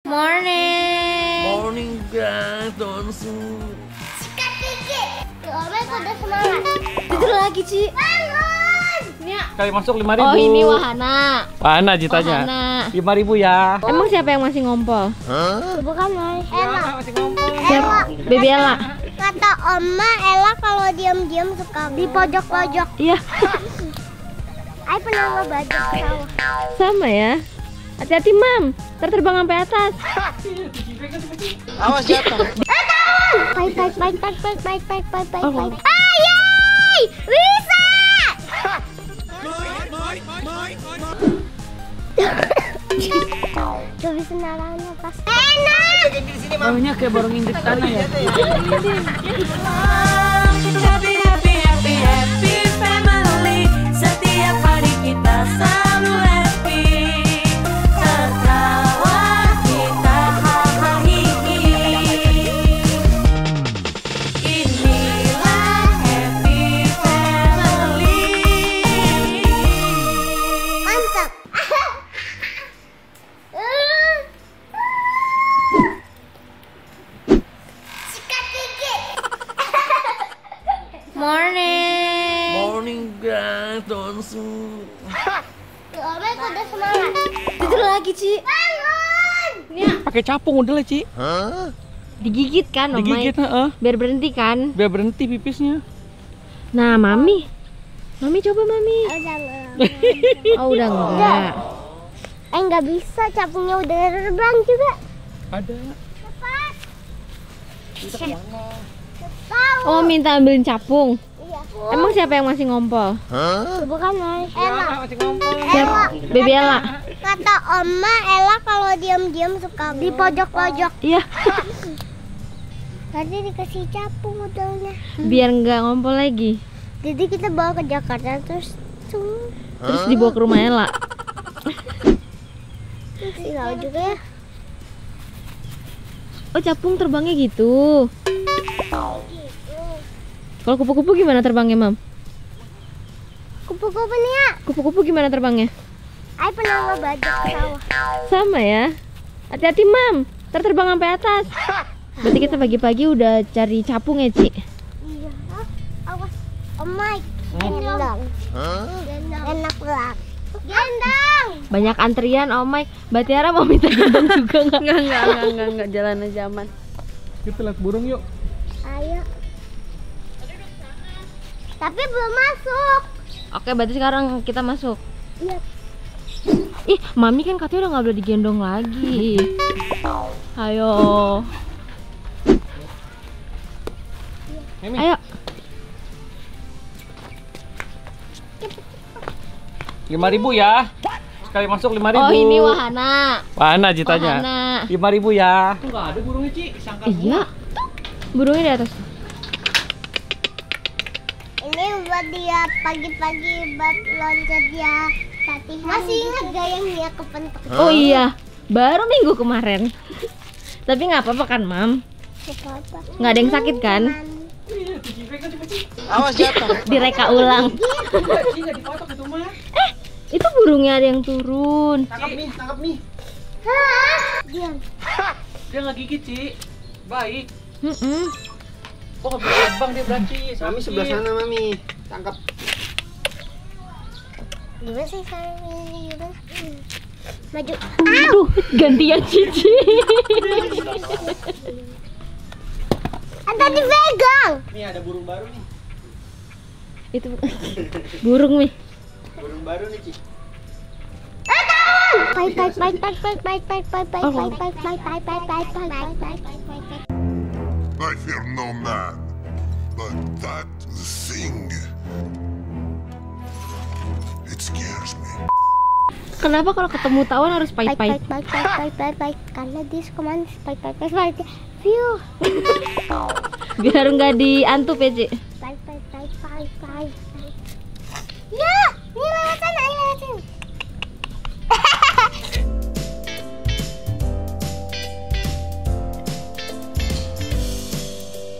Morning. Morning guys, Donsu. Sikat gigi. Omel udah semangat. Tidur lagi, Ci. Bangun. Kali masuk 5.000. Oh, ini Wahana. Wahana citanya. Wahana. 5.000 ya. Emang siapa yang masih ngompol? Bukan Mas. Ella. Masih ngompol. Siapa? Baby Ella. Kata Oma, Ella kalau diam-diam suka di pojok-pojok. Iya. Ai pernah ngebajak sawah. Sama ya. Hati-hati, Mam. Terterbang sampai atas. Awas jatuh. Baik. Oh. Ayay! Bisa! Gak bisa nalarnya pas. Enak! Baunya kayak baru ngintip tanah ya. Happy family. Setiap hari kita selalu happy. Tertawa kita hahihi. Inilah happy family. Mantap! Sikat gigi! Morning. Morning guys, Donsu. Omel udah semangat. Tidur lagi, Ci. Bangun! Pakai capung udah lah, Ci. Digigit kan, Om Digigit, Mai? heeh. Biar berhenti kan? Biar berhenti pipisnya. Nah, Mami. Mami coba, Mami. Udah nggak. Oh, udah enggak. Nggak bisa, capungnya udah terbang juga. Ada. Cepat. Cepat. Oh, minta ambilin capung. Iya. Emang siapa yang masih ngompol? Bukan Mas. Ella. Masih ngompol. Ella. Baby Ella. Kata Oma, Ella kalau diam-diam suka di pojok-pojok. Iya. Tadi dikasih capung udahnya. Biar nggak ngompol lagi. Jadi kita bawa ke Jakarta terus Terus dibawa ke rumah Ella. tahu juga ya. Oh, capung terbangnya gitu. Kalau kupu-kupu gimana terbangnya, Mam? Kupu-kupu nih ya. Kupu-kupu gimana terbangnya? Ai pernah ngebajak sawah. Sama ya. Hati-hati, Mam. Terterbang sampai atas. Berarti kita pagi-pagi udah cari capung ya, Ci? Iya. Awas. Oh my. Gendang. Enak banget. Gendang. Banyak antrian, oh my. Mbak Tiara mau minta gendong juga nggak? Enggak. Jalan aja aman. Kita lihat burung yuk. Ayo. Tapi belum masuk. Oke, berarti sekarang kita masuk. Iya. Ih, Mami kan katanya udah nggak boleh digendong lagi. Ayo. Mimi. Ayo. 5.000 ya. Sekali masuk 5.000. Oh, ini Wahana. Wahana citanya. Wahana. 5.000 ya. Tuh enggak ada burungnya, Ci. Sangkar Iya. Burungnya di atas. Ini buat dia pagi-pagi buat loncat dia latihan. Masih ingat gak yang dia kepentok? Oh iya, baru minggu kemarin. Tapi nggak apa-apa kan, Mam? Apa-apa. Nggak ada yang sakit kan? Awas jatuh. Direka ulang. Ci enggak dipotong itu mah. Itu burungnya ada yang turun. Tangkap nih. Hah? Diam. Dia nggak gigit, Ci. Baik. Mm-mm. Oh, nggak bisa terbang dia berarti. Mami sebelah sana, Mami. Tangkap. Gimana sih saya ini gimana? Maju. Aduh, gantian Cici. Tadi pegang. Nih ada burung baru nih. Itu burung nih. Burung baru nih, Ci. I fear no man, but that thing. It scares me. Kenapa kalau ketemu tawon harus pahit-pahit? Karena dia suka manis. Pahit. View. Biar nggak diantup ya, Ci. Pahit. Ya, ini lewat sana, lewat sini.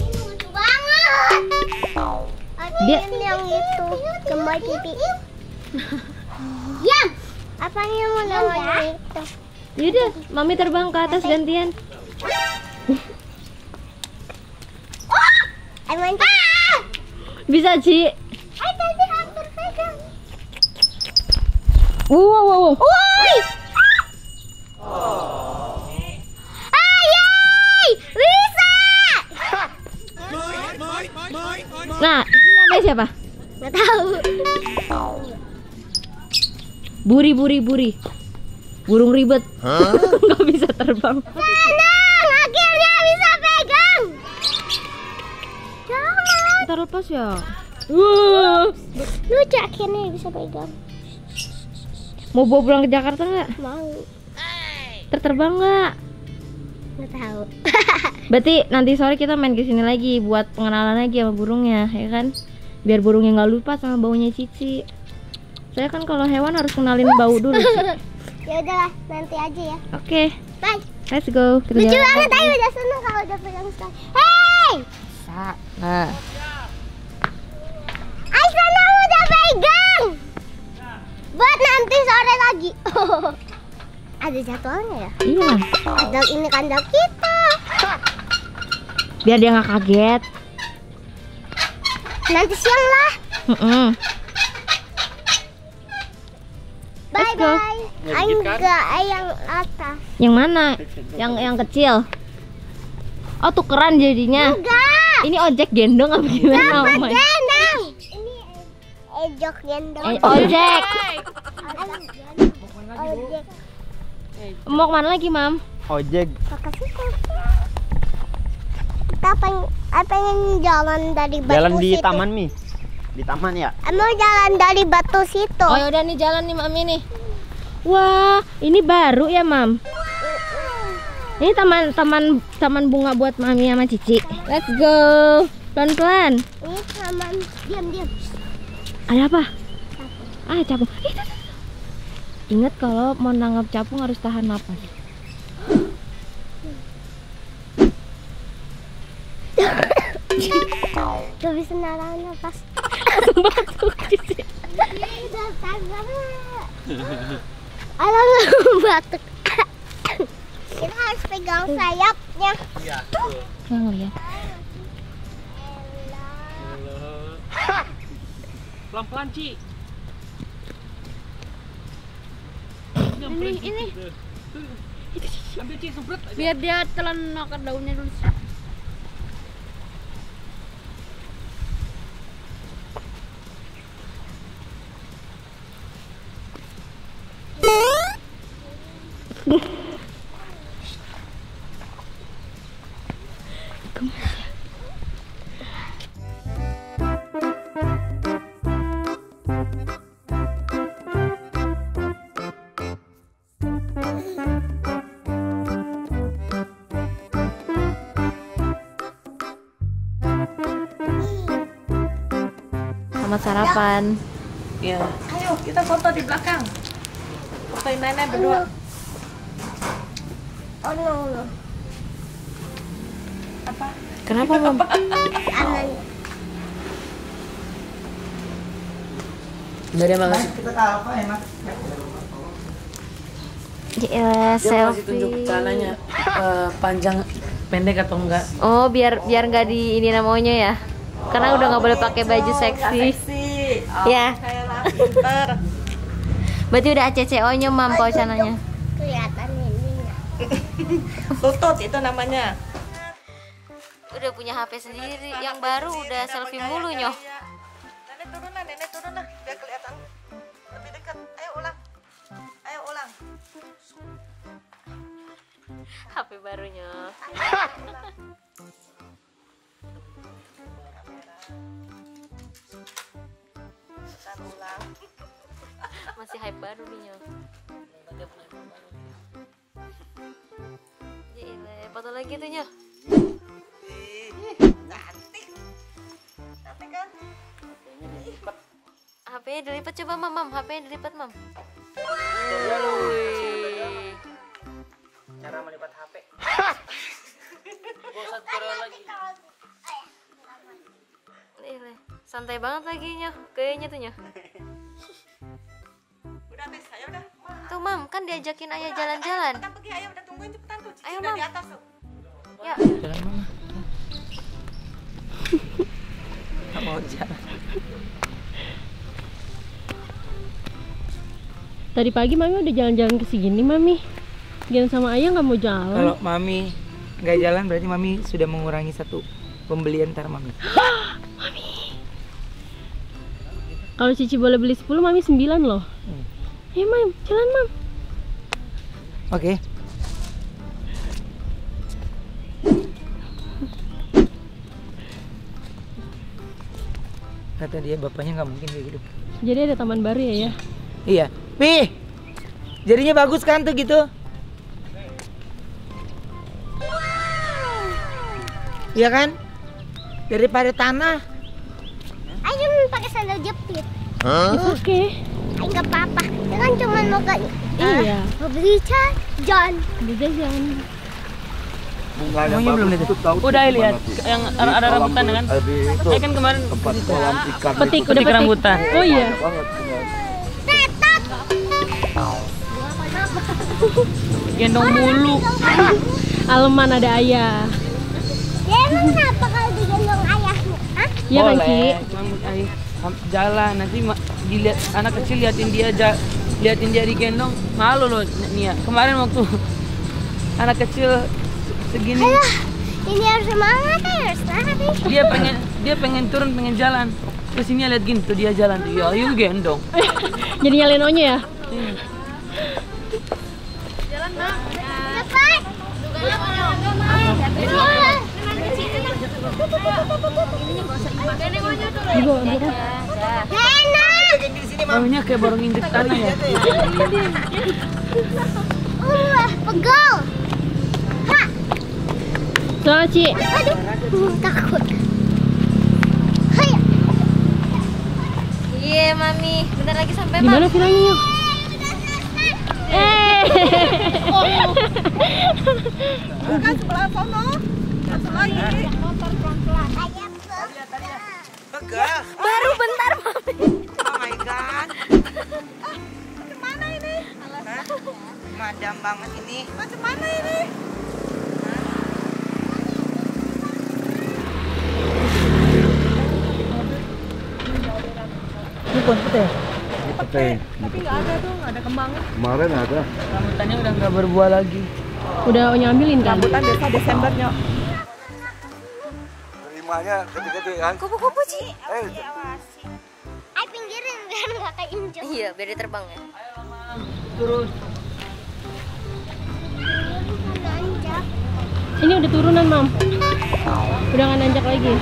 Ini lucu banget. Dia yang itu gemoy pipi. Diam. Apanya mau namanya itu? Yaudah, Mami terbang ke atas gantian. Ayo mancing. Bisa, Ci. Ayo tadi hampir pegang. Wow. Woi. Ayay, bisa. Nah, ini namanya siapa? Nggak tahu. Buri. Burung ribet. Nggak bisa terbang. Senang, akhirnya bisa pegang. Jangan. Ntar lepas ya. Wow. Lucu akhirnya bisa pegang. Mau bawa pulang ke Jakarta nggak? Mau. Terbang nggak? Nggak tahu. Berarti nanti sore kita main ke sini lagi buat pengenalan lagi sama burungnya, ya kan? Biar burungnya nggak lupa sama baunya Cici. Saya kan kalau hewan harus kenalin bau dulu, Ci. Ya udahlah, nanti aja ya. Oke, Bye. let's go. Kita Lucu jalan banget, lagi. ayo udah seneng kalau udah pegang sekali. Hey, Nah, Ayo seneng udah pegang. Buat nanti sore lagi. Ada jadwalnya ya? iya. Kandang ini kandang kita. Biar dia nggak kaget. Nanti siang lah. Mm-mm. Bye Let's go. bye. Enggak, yang atas. Yang mana? Yang kecil. Oh, tukeran jadinya. Enggak. Ini ojek gendong apa gimana? Dapat Omay? gendong. Ini ejok gendong. Ojek. Ojek. Mau kemana lagi, Mam? Ojek. Makasih kopi. Kita pengen jalan dari batu Jalan di situ. taman, Mi. Di taman ya? Mau jalan dari batu situ. Oh, yaudah nih jalan nih Mami nih. Wah, ini baru ya, Mam. Ini taman bunga buat Mami sama Cici. Let's go. Pelan-pelan. Ini taman. Diam. Ada apa? Ah, capung. Itu. Ingat kalau mau nangkap capung harus tahan napas. Gak bisa nahan nafas. Batuk, Cici. Udah tangan. Alam batuk. Kita harus pegang sayapnya. Nggak ngeliat. Pelan-pelan, Ci. Ini. Ambil, Ci, semprot aja. Biar dia telan makan daunnya dulu. Selamat sarapan. Ya. Ayo kita foto di belakang. Fotoin nenek berdua. Oh no. Apa? Kenapa, Mam? Aman. Udah dia banget. Kita tahu apa enak. Ya, selfie. celananya panjang pendek atau enggak. Oh, biar nggak di ini namanya ya. Karena udah nggak boleh pakai baju seksi. Ya. Pinter. Berarti udah ACCO-nya, Mam, paucananya. Kelihatan ini ya. Tutut itu namanya. Udah punya HP sendiri, yang baru udah selfie mulu nyoh. Nenek turun nah, biar kelihatan lebih dekat. Ayo ulang. HP barunya. Ulang. Masih hype baru nih nyoh. Gila, foto lagi tuh nyoh. Cantik kan? HP-nya dilipat coba, Mam. HP-nya dilipat, Mam. Cara melipat HP. Gila, santai banget lagi nyoh. Kayaknya tuh nyoh. Udah tes, ayo udah. Tuh, Mam, kan diajakin ayah jalan-jalan. Kita pergi, ayo udah tungguin cepetan tuh. Cici Ayo, udah Mam. di atas tuh. Ya. Jalan mama. Nggak mau jalan. Tadi pagi Mami udah jalan-jalan ke sini, Mami. Gian sama ayah nggak mau jalan. Kalau Mami nggak jalan berarti Mami sudah mengurangi satu pembelian ntar Mami. Kalau Cici boleh beli 10, Mami 9 loh. Ayo Mam, jalan Mam. Oke. Kata dia bapaknya nggak mungkin kayak gitu. Jadi ada taman baru ya? Iya. Pi, jadinya bagus kan tuh gitu. Iya kan? Daripada tanah. Ayo pakai sandal jepit. Oke. Ayo nggak apa-apa. Itu kan cuma mau ke Iya. mau beli jajan. Bisa jalan. Semuanya belum lihat. Udah lihat yang ada rambutan kan? Saya kan kemarin Petik udah petik. rambutan. Oh iya. Tetot. Gendong mulu. Aleman ada ayah. Ya emang kenapa kalau digendong ayahnya? Hah? Iya kan Ci? Cuma jalan nanti dilihat anak kecil liatin dia digendong malu loh Nia. Kemarin waktu anak kecil segini Alah, ini harus semangat ya, harus lari. dia pengen turun pengen jalan. Terus ini lihat gini tuh dia jalan tuh. Ya ayo gendong. Jadi nyalain O-nya ya? Cepat. Ibu, Enak. Baunya kayak baru nginjek tanah ya. Pegal. Ha. Soal Ci. Aduh, takut. Hai. Iya Mami, bentar lagi sampai Gimana filmnya yuk? Bukan sebelah sono. Satu lagi. Pegang. Baru bentar Mami. Oh my god. Macam mana ini? Madam banget ini. Macam mana ini? Ini konten ya? Tapi nggak ada tuh, nggak ada kembangnya. Kemarin ada. Rambutannya udah nggak berbuah lagi. Udah O-nya ambilin kan? Rambutan biasa Desembernya. Terimanya gede-gede kan? Kupu-kupu Ci. Ayo pinggirin biar nggak keinjek. Iya, biar dia terbang ya. Turun. Nanjak. Ini udah turunan Mam. Udah nggak nanjak lagi.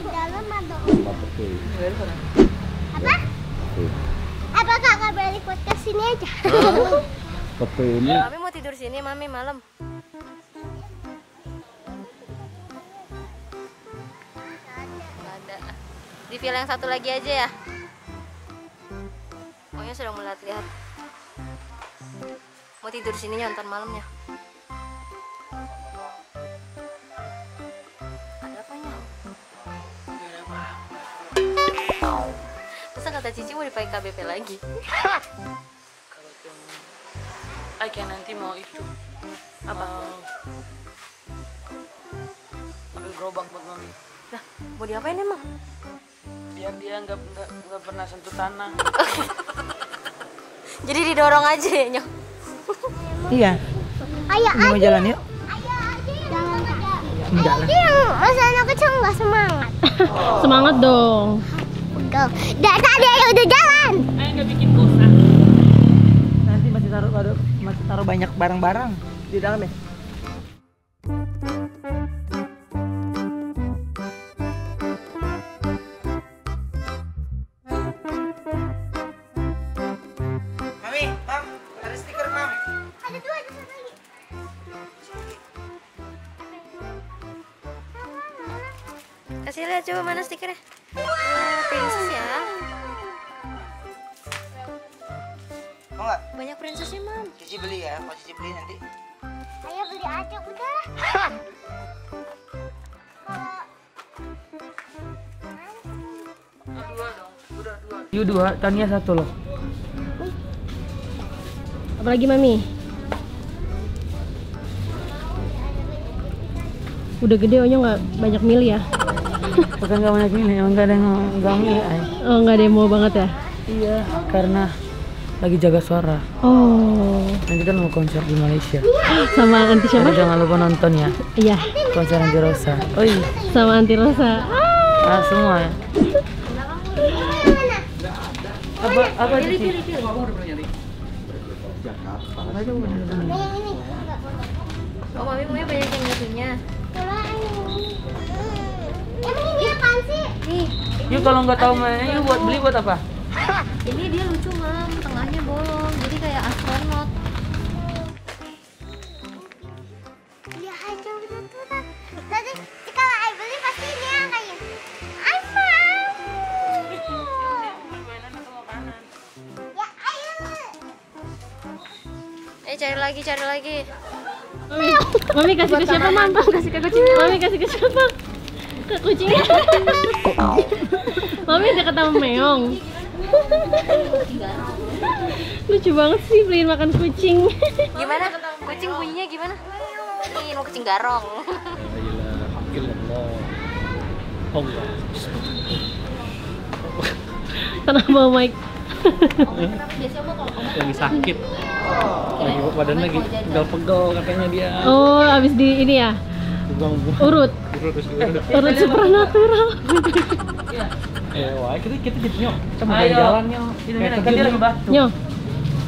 Dalam ada. Apa? Apa kakak balik buat ke sini aja? Pete ini Mami mau tidur sini, Mami malam. Nggak ada. Di villa yang satu lagi aja ya. Pokoknya sedang melihat-lihat. Mau tidur sini ntar malamnya. Ada apanya? Masa kata Cici mau dipakai KBP lagi? Kayak nanti mau itu apa? Ambil gerobak buat Mami. Nah, mau diapain emang? Biar dia nggak pernah sentuh tanah. Jadi didorong aja ya, Nyok? Iya. Ayo Mau aja. jalan yuk? Ayo aja. Jangan aja. Enggak lah. Nanti yang masa anak kecil nggak semangat. Semangat dong. Pegal. Dan tadi ayo udah jalan. Ayo nggak bikin kosan. Nanti masih taruh banyak barang-barang di dalam ya. Mami, Mam, ada stiker Mam. Ada dua di sana lagi. Kasih lihat coba mana stikernya. Wah, princess ya. Mau nggak? Banyak princessnya, Mam. Cici beli ya, mau Cici beli nanti. Ayo beli aja udah. Yu 2, Tania 1 loh. Apalagi Mami? Udah gede Onyo nggak banyak milih ya? Bukan gak banyak milih, emang gak ada yang nggak milih. Ay. Oh nggak ada yang mau banget ya? Iya, karena lagi jaga suara. Oh, Nanti kan mau konser di Malaysia. sama anti siapa? Jadi jangan lupa nonton ya, Iya, konser Anti Rosa. Oh iya, sama anti Rosa. semua ya. Apa itu? Oh, Mami punya banyak yang nggak punya. Emang ini apaan sih? Nih, Yuk kalau nggak tahu mainnya, yuk beli buat apa? ini dia lucu Mam, tengahnya bolong, jadi kayak astronot. Ya aja udah turun. Tadi kalau I beli pasti ini yang kayak I mau. Ya ayo. Cari lagi. Mami kasih ke siapa, Mam? Kasih ke kucing. Mami kasih ke siapa? Ke kucing. Mami deket sama Meong. Lucu banget sih beliin makan kucing. Gimana? Kucing bunyinya gimana? Nih, mau kucing garong. Kenapa Mike? Lagi sakit. Lagi badannya lagi pegel-pegel katanya dia. Oh, abis di ini ya? Urut supranatural. Wah, kita jadi nyok. Kita mau jalan-jalan nyok. Kan dia lagi batuk. Nyo,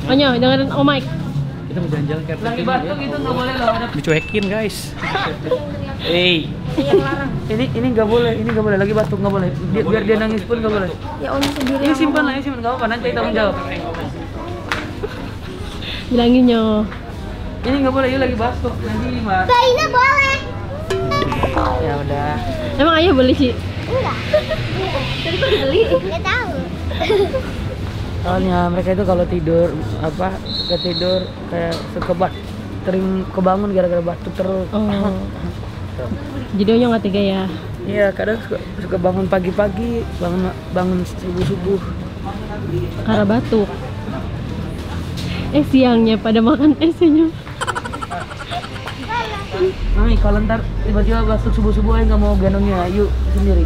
Onyo, dengerin Oh Mike. Kita mau jalan-jalan kayak Lagi batuk itu nggak boleh loh. Ada dicuekin guys. ini nggak boleh lagi batuk nggak boleh. Biar dia nangis pun nggak boleh. Ya Onyo sendiri. Ini simpan nggak apa-apa, nanti tanggung jawab. Bilangin Nyo. Ini nggak boleh, yuk lagi batuk nanti Mas. Bayinya boleh. Ya udah. Emang ayah beli sih? Enggak. Tadi kok dibeli? Enggak tahu. Soalnya mereka itu kalau tidur ketidur kayak suka kebangun gara-gara batuk terus. Oh. Jadi Onyo nggak tega ya? Iya, kadang suka bangun pagi-pagi, bangun subuh-subuh. Karena batuk. Siangnya pada makan esnya. Mami, kalau ntar tiba-tiba batuk subuh-subuh nggak mau gendongnya, yuk sendiri.